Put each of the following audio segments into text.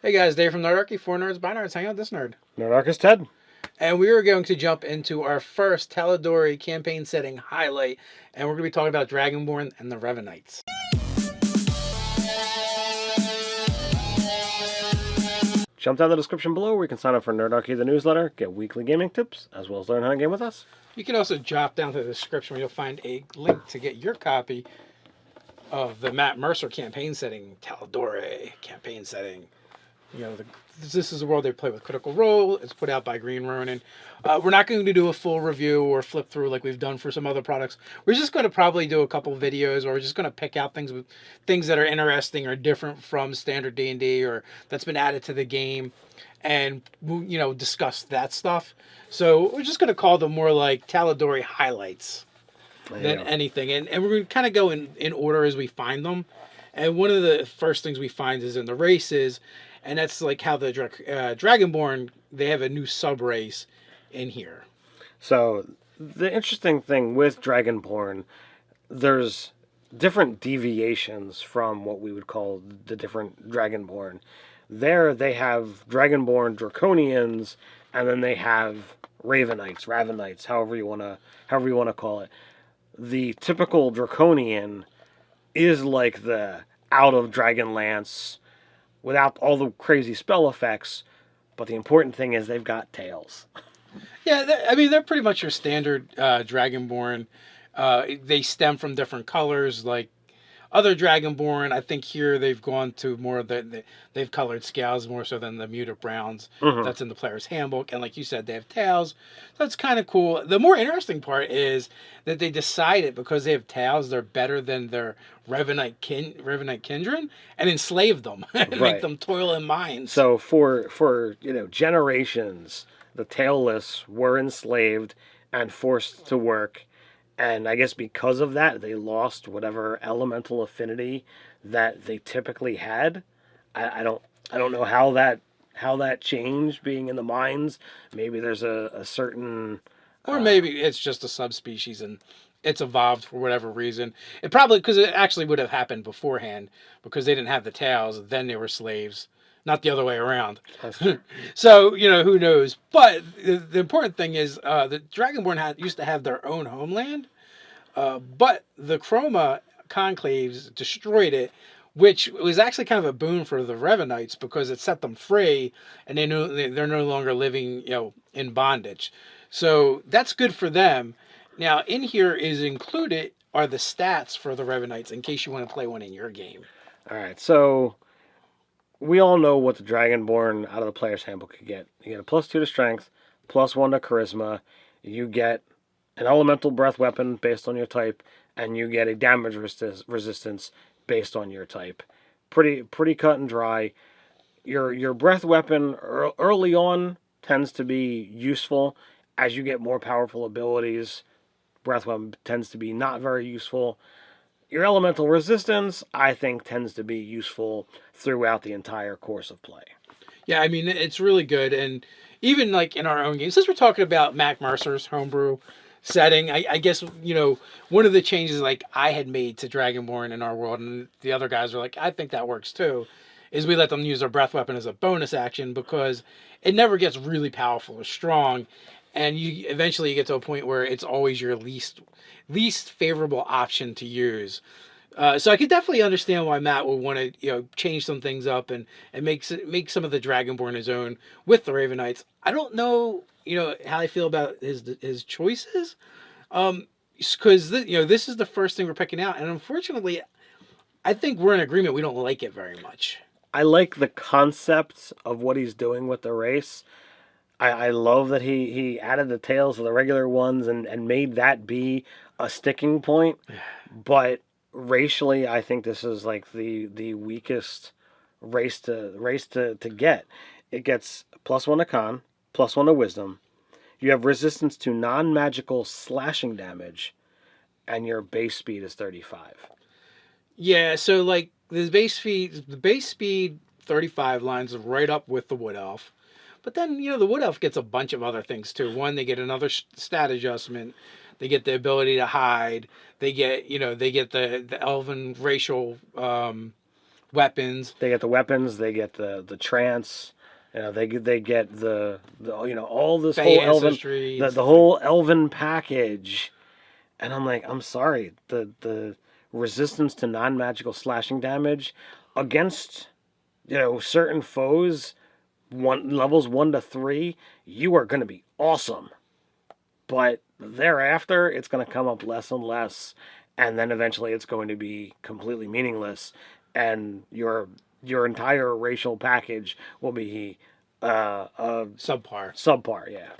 Hey guys, Dave from Nerdarchy, 4 nerds by nerds. Hang out with this nerd. Nerdarchy Ted. And we are going to jump into our first Tal'Dorei campaign setting highlight, and we're going to be talking about Dragonborn and the Ravenites. Jump down the description below where you can sign up for Nerdarchy the newsletter, get weekly gaming tips, as well as learn how to game with us. You can also drop down to the description where you'll find a link to get your copy of the Mercer campaign setting, Tal'Dorei campaign setting. You know, this is the world they play with Critical Role. It's put out by Green Ronin. We're not going to do a full review or flip through like we've done for some other products. We're just going to probably do a couple videos, or we're just going to pick out things that are interesting or different from standard D&D or that's been added to the game, and discuss that stuff. So we're just going to call them more like Tal'Dorei highlights than anything, and we're going to kind of go in order as we find them. And one of the first things we find is in the races. And that's like how the Dragonborn, they have a new sub-race in here. So, the interesting thing with Dragonborn, there's different deviations from what we would call the different Dragonborn. There, they have Dragonborn Draconians, and then they have Ravenites, however you want to call it. The typical Draconian is like the out of Dragonlance, without all the crazy spell effects, but the important thing is they've got tails. Yeah, they're pretty much your standard Dragonborn. They stem from different colors, like other Dragonborn. I think here they've gone to more of they've colored scales more so than the muted browns that's in the player's handbook. And like you said, they have tails. So it's kind of cool. The more interesting part is that they decided because they have tails, they're better than their Ravenite kindred, and enslaved them and make them toil in mines. So for generations, the tailless were enslaved and forced to work. And I guess because of that, they lost whatever elemental affinity that they typically had. I don't know how that changed being in the mines. Maybe there's a certain, or maybe it's just a subspecies and it's evolved for whatever reason. It probably because it actually would have happened beforehand because they didn't have the tails. Then they were slaves, not the other way around. So who knows? But the important thing is the Dragonborn used to have their own homeland. But the Chroma conclaves destroyed it, which was actually kind of a boon for the Ravenites because it set them free, and they're no longer living, in bondage. So that's good for them. Now, in here is included are the stats for the Ravenites in case you want to play one in your game. All right, so we all know what the Dragonborn out of the player's handbook could get. You get a +2 to strength, +1 to charisma. You get an elemental breath weapon based on your type, and you get a damage resistance based on your type. Pretty cut and dry. Your breath weapon early on tends to be useful. As you get more powerful abilities, breath weapon tends to be not very useful. Your elemental resistance, I think, tends to be useful throughout the entire course of play. Yeah, it's really good. And even like in our own game, since we're talking about Mac Mercer's homebrew setting, I guess one of the changes like I had made to Dragonborn in our world, and the other guys were like, I think that works too, is we let them use their breath weapon as a bonus action because it never gets really powerful or strong, and you eventually get to a point where it's always your least favorable option to use. So I could definitely understand why Matt would want to change some things up and make some of the Dragonborn his own with the Ravenites. I don't know how I feel about his choices, because this is the first thing we're picking out, and unfortunately, I think we're in agreement. We don't like it very much. I like the concept of what he's doing with the race. I love that he added the tails of the regular ones and made that be a sticking point. But racially, I think this is like the weakest race to get. It gets +1 to con, +1 to wisdom. You have resistance to non-magical slashing damage, and your base speed is 35. Yeah, so like the base speed 35 lines right up with the Wood Elf. But then, the Wood Elf gets a bunch of other things too. One, they get another stat adjustment. They get the ability to hide. They get, the elven racial weapons. They get the weapons. They get the trance. They get the all this Fey whole elven ancestry. the whole elven package. And I'm like, I'm sorry, the resistance to non-magical slashing damage against certain foes, levels 1 to 3, you are going to be awesome. But thereafter, it's going to come up less and less, and then eventually it's going to be completely meaningless, and your entire racial package will be subpar. Subpar, yeah.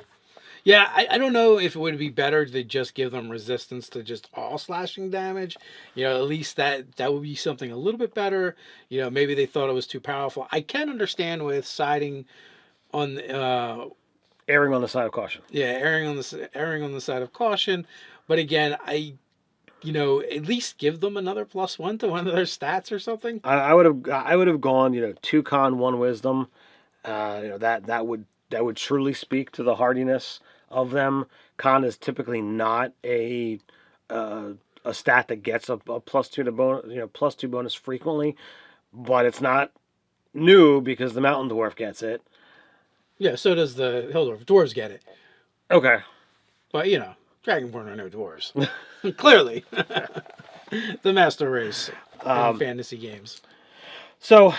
Yeah, I don't know if it would be better to just give them resistance to just all slashing damage. At least that would be something a little bit better. Maybe they thought it was too powerful. I can understand with siding on erring on the side of caution. Yeah, erring on the side of caution. But again, at least give them another +1 to one of their stats or something. I would have gone 2 con 1 wisdom. That would truly speak to the hardiness of them. Con is typically not a stat that gets a +2 to bonus, +2 bonus frequently, but it's not new because the Mountain Dwarf gets it. Yeah, so does the Hildorf. Dwarves get it. Okay. But Dragonborn are no dwarves. Clearly, the master race in fantasy games. So,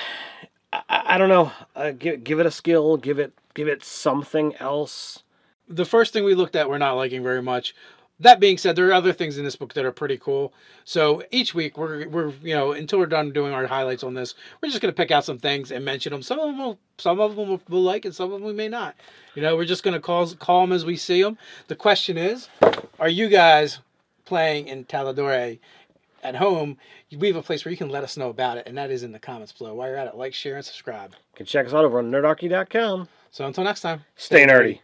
I don't know. Give it a skill. Give it something else. The first thing we looked at, we're not liking very much. That being said, there are other things in this book that are pretty cool. So each week, we're until we're done doing our highlights on this, we're just going to pick out some things and mention them. Some of them we'll like, and some of them we may not. We're just going to call them as we see them. The question is, are you guys playing in Tal'Dorei at home? We have a place where you can let us know about it, and that is in the comments below. While you're at it, like, share, and subscribe. You can check us out over on nerdarchy.com. So until next time, stay nerdy.